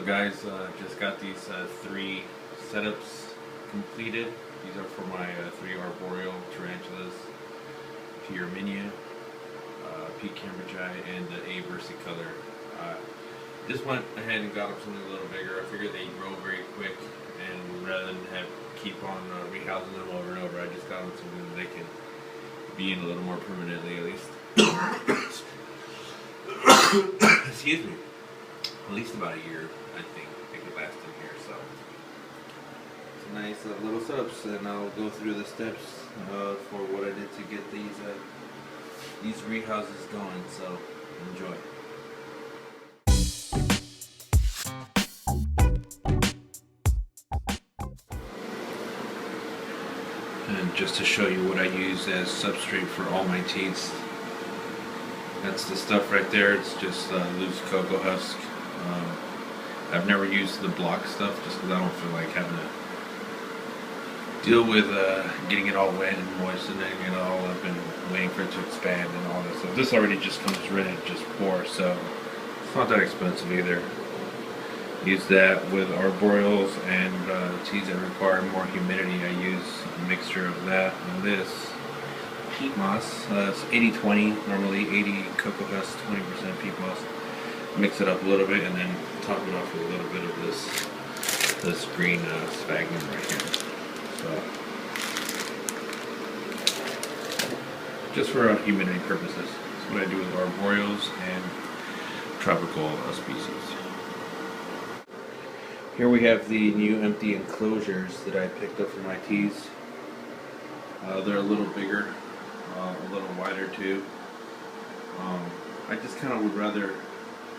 up, guys? Just got these 3 setups completed. These are for my 3 Arboreal tarantulas, Pyraminia, Pete Cambridgei, and the A versicolor. Just went ahead and got them something a little bigger. I figured they grow very quick, and rather than keep on rehousing them over and over, I just got them something that they can be in a little more permanently, at least. Excuse me. At least about a year, I think they could last in here. So it's a nice little setups, and I'll go through the steps for what I did to get these rehouses going. So enjoy. And just to show you what I use as substrate for all my teats, that's the stuff right there. It's just loose cocoa husk. I've never used the block stuff just because I don't feel like having to deal with getting it all wet and moistening it all up and waiting for it to expand and all that stuff. This already just comes ready to just pour, so it's not that expensive either. Use that with Arboreals and teas that require more humidity. I use a mixture of that and this peat moss. It's 80-20, normally 80 cocoa husk, 20% peat moss. Mix it up a little bit and then top it off with a little bit of this green sphagnum right here. So just for humidity purposes. That's what I do with Arboreals and tropical species. Here we have the new empty enclosures that I picked up for my teas. They're a little bigger, a little wider too. I just kind of would rather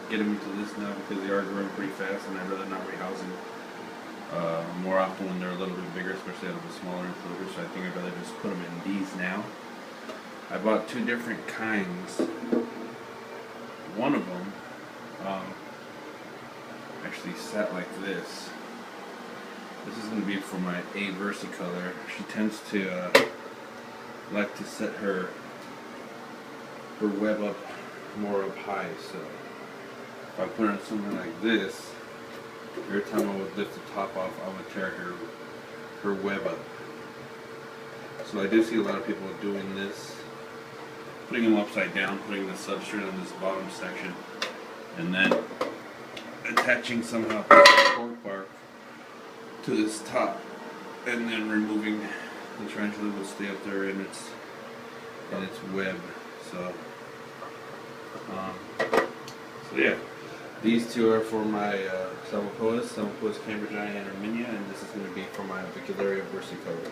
get them into this now because they are growing pretty fast, and I'd rather not rehouse them more often when they're a little bit bigger, especially out of the smaller enclosures. So I think I'd rather just put them in these now. I bought 2 different kinds. One of them actually sat like this. This is going to be for my A versicolor. She tends to like to set her web up more up high, so if I put her in something like this, every time I would lift the top off, I would tear her web up. So I do see a lot of people doing this, putting them upside down, putting the substrate on this bottom section, and then attaching somehow the cork bark to this top, and then removing the tarantula will stay up there in its web. So yeah. These 2 are for my Selvapoas Cambridgei and Arminia, and this is going to be for my Avicularia versicolor.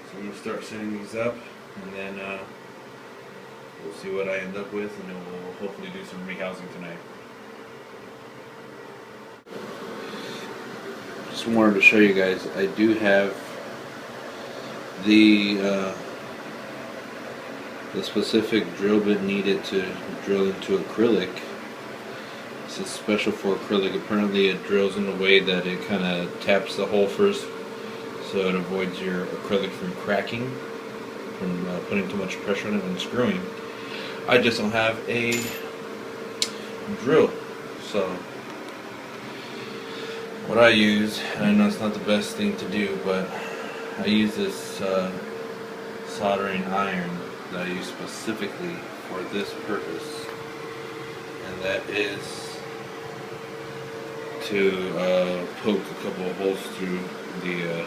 So I'm going to start setting these up, and then we'll see what I end up with, and then we'll hopefully do some rehousing tonight. Just wanted to show you guys, I do have the specific drill bit needed to drill into acrylic. This is special for acrylic. Apparently it drills in a way that it kind of taps the hole first, so it avoids your acrylic from cracking, from putting too much pressure on it and screwing. I just don't have a drill, so what I use, and I know it's not the best thing to do, but I use this soldering iron that I use specifically for this purpose, and that is to poke a couple of holes through the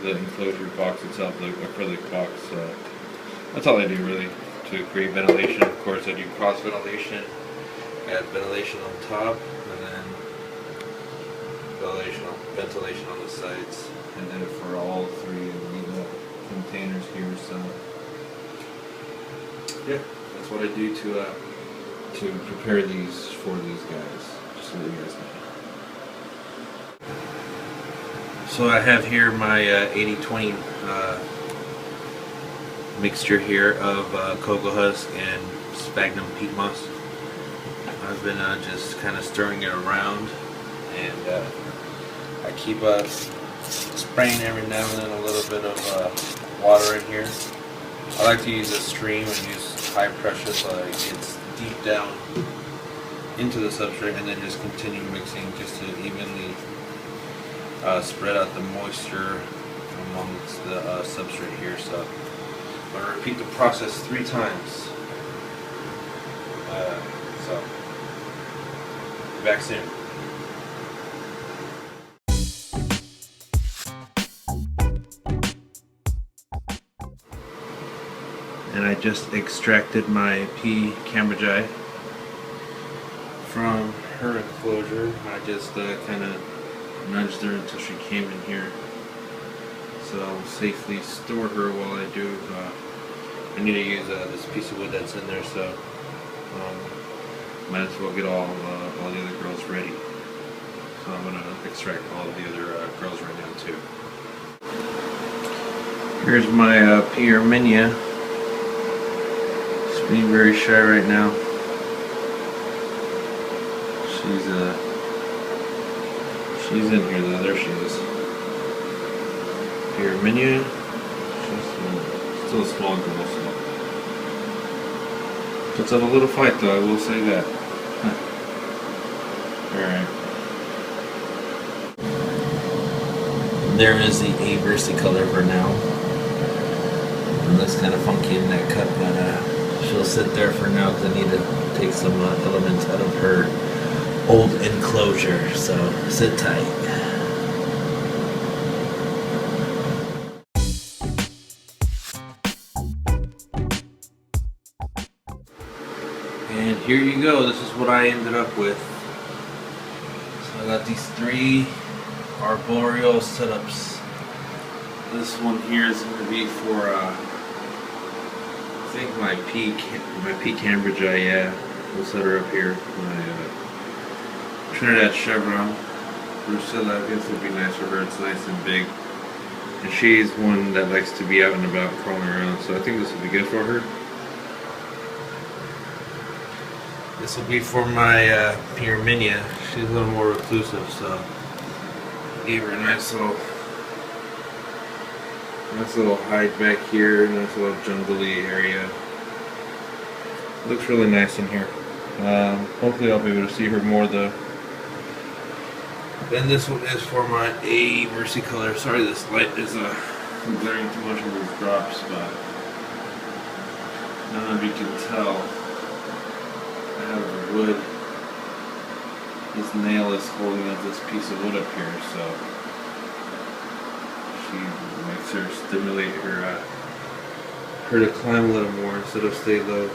enclosure box itself, the acrylic box. That's all I do really to create ventilation. Of course, I do cross ventilation, add ventilation on top, and then ventilation on the sides, and then for all 3 of the containers here. So yeah, that's what I do to prepare these for these guys, just so that you guys know. So I have here my 80-20 mixture here of cocoa husk and sphagnum peat moss. I've been just kind of stirring it around, and I keep spraying every now and then a little bit of water in here. I like to use a stream and use high pressure so that it gets deep down into the substrate, and then just continue mixing just to evenly spread out the moisture amongst the substrate here. So I'm going to repeat the process 3 times. So be back soon. And I just extracted my P. cambridgei from her enclosure. I just kind of nudged her until she came in here. So I'll safely store her while I do. I need to use this piece of wood that's in there, so might as well get all the other girls ready. So I'm gonna extract all of the other girls right now too. Here's my P. Arminia. She's being very shy right now. She's in here though. There she is. P. Arminia. She's still a small girl, so puts up a little fight though, I will say that. Alright. There is the A versicolor for now. It looks kind of funky in that cut, but she'll sit there for now because I need to take some elements out of her old enclosure, so sit tight. And here you go, this is what I ended up with. So I got these 3 Arboreal setups. This one here is going to be for I think my P. cambridgei, yeah. We'll set her up here. My Trinidad Chevron Drusilla, I guess would be nice for her. It's nice and big. And she's one that likes to be out and about crawling around, so I think this will be good for her. This will be for my P. Arminia. She's a little more reclusive, so I gave her a nice little hide back here, nice little jungly area. Looks really nice in here. Hopefully I'll be able to see her more though. Then this one is for my A versicolor. Sorry this light is glaring too much on these drops, but I don't know if you can tell. I have the wood. This nail is holding up this piece of wood up here, so she makes her stimulate her to climb a little more instead of stay low.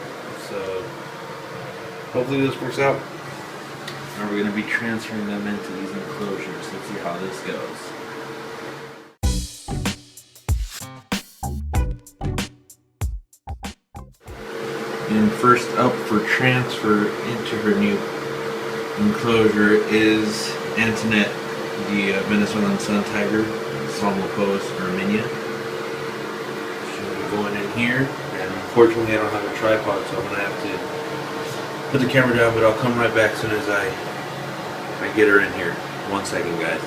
So hopefully this works out. Now we're going to be transferring them into these enclosures. Let's see how this goes. And first up for transfer into her new enclosure is Antoinette, the Venezuelan sun tiger, Psalmopus Arminia. She'll be going in here, and unfortunately I don't have a tripod, so I'm going to have to put the camera down, but I'll come right back as soon as I get her in here. 1 second, guys.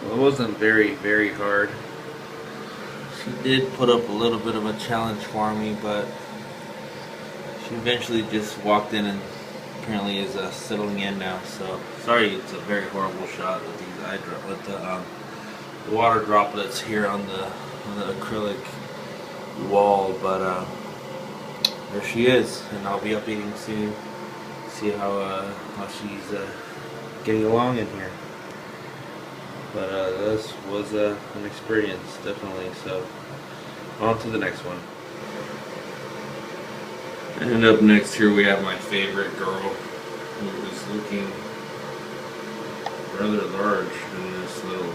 Well, it wasn't very hard. She did put up a little bit of a challenge for me, but she eventually just walked in and apparently is settling in now. So sorry, it's a very horrible shot with these the water droplets here on the acrylic wall, but there she is, and I'll be updating soon. See how she's getting along in here. But this was an experience, definitely. So on to the next one. And up next here we have my favorite girl, who is looking rather large in this little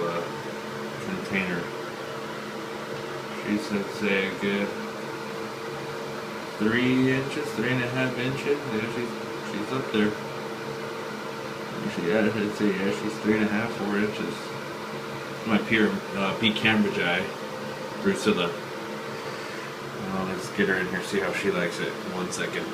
container. She's, let's say, a good 3 inches, 3.5 inches. Yeah, she's up there. Actually, I'd say, yeah, she's 3.5, 4 inches. My P. cambridgei Drusilla. Let's get her in here, see how she likes it. 1 second.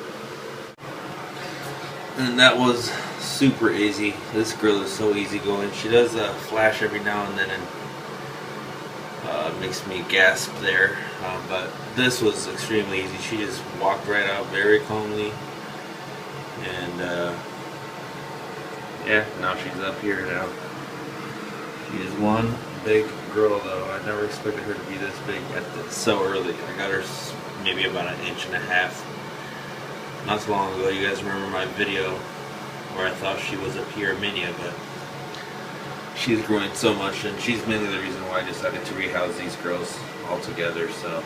And that was super easy. This grill is so easy going. She does flash every now and then and makes me gasp there, but this was extremely easy. She just walked right out very calmly, and yeah, now she's up here now. She is one big girl though. I never expected her to be this big so early. I got her maybe about 1.5 inches. Not so long ago, you guys remember my video where I thought she was a Pyramidea, but she's growing so much, and she's mainly the reason why I decided to rehouse these girls all together, so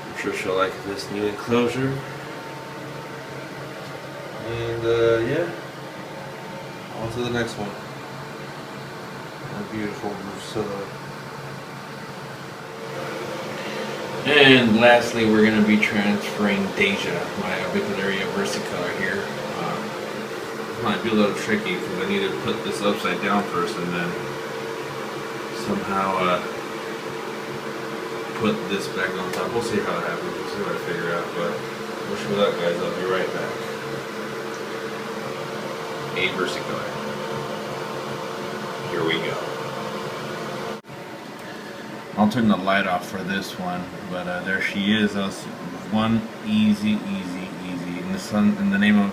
I'm sure she'll like this new enclosure. And yeah, on to the next one. A beautiful Drusilla. And lastly, we're going to be transferring Deja, my Arboreal versicolor here. This might be a little tricky because I need to put this upside down first and then somehow put this back on top. We'll see how it happens. We'll see what I figure out. But wish me luck, guys. I'll be right back. A versicolor. Here we go. I'll turn the light off for this one, but there she is. That was one easy. In the name of,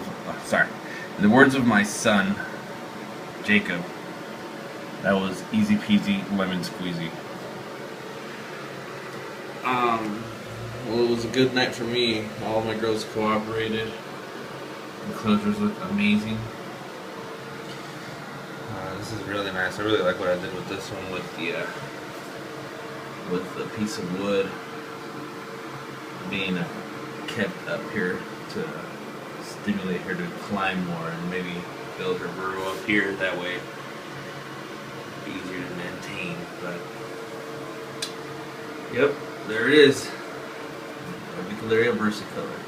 in the words of my son, Jacob, that was easy peasy lemon squeezy. Well, it was a good night for me. All my girls cooperated. Enclosures look amazing. This is really nice. I really like what I did with this one with the piece of wood being kept up here to stimulate her to climb more and maybe build her burrow up here. That way it'd be easier to maintain. But yep, there it is. Arboreal versicolor.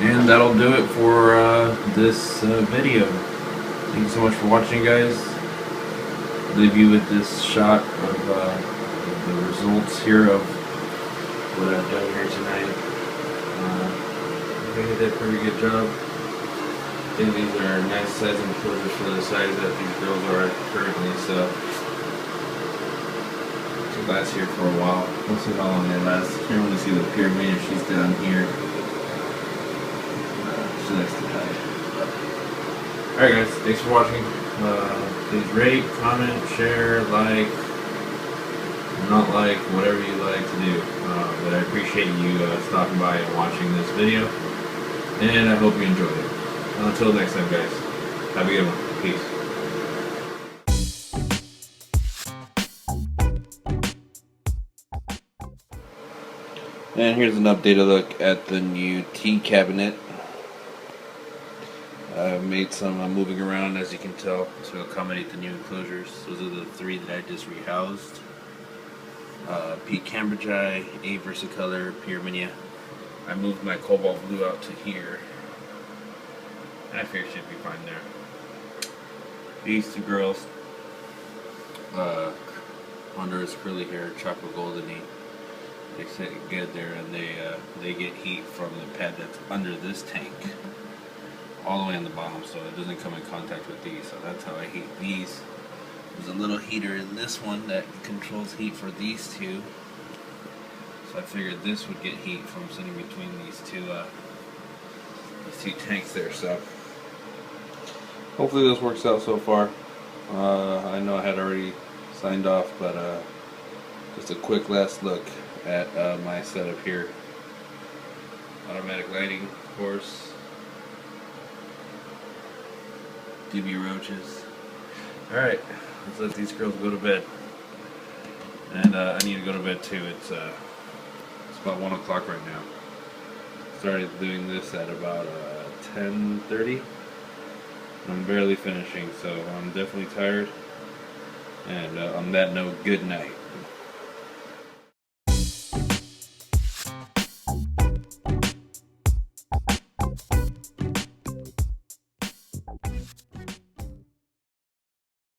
And that'll do it for this video. Thank you so much for watching, guys. Leave you with this shot of the results here of what I've done here tonight. I think I did a pretty good job. I think these are nice size enclosures for the size that these girls are at currently, so it'll last here for a while. We'll see how long they last. You can't really see the pyramid if she's down here. Next to hide. Alright guys, thanks for watching. Please rate, comment, share, like, not like, whatever you like to do. But I appreciate you stopping by and watching this video. And I hope you enjoyed it. Until next time, guys. Have a good one. Peace. And here's an updated look at the new tea cabinet. I've made some moving around, as you can tell, to accommodate the new enclosures. Those are the 3 that I just rehoused. P. Cambridgei, A. versicolor, Pyramidea. I moved my cobalt blue out to here. And I figure it should be fine there. These 2 girls, under its curly hair, chocolate goldeny. They sit good there, and they get heat from the pad that's under this tank, all the way on the bottom, so it doesn't come in contact with these. So that's how I heat these. There's a little heater in this one that controls heat for these 2. So I figured this would get heat from sitting between these two tanks there. So hopefully this works out so far. I know I had already signed off, but just a quick last look at my setup here. Automatic lighting, of course. DB roaches. Alright, let's let these girls go to bed. And I need to go to bed too. It's about 1 o'clock right now. Started doing this at about 10:30. I'm barely finishing, so I'm definitely tired. And on that note, good night.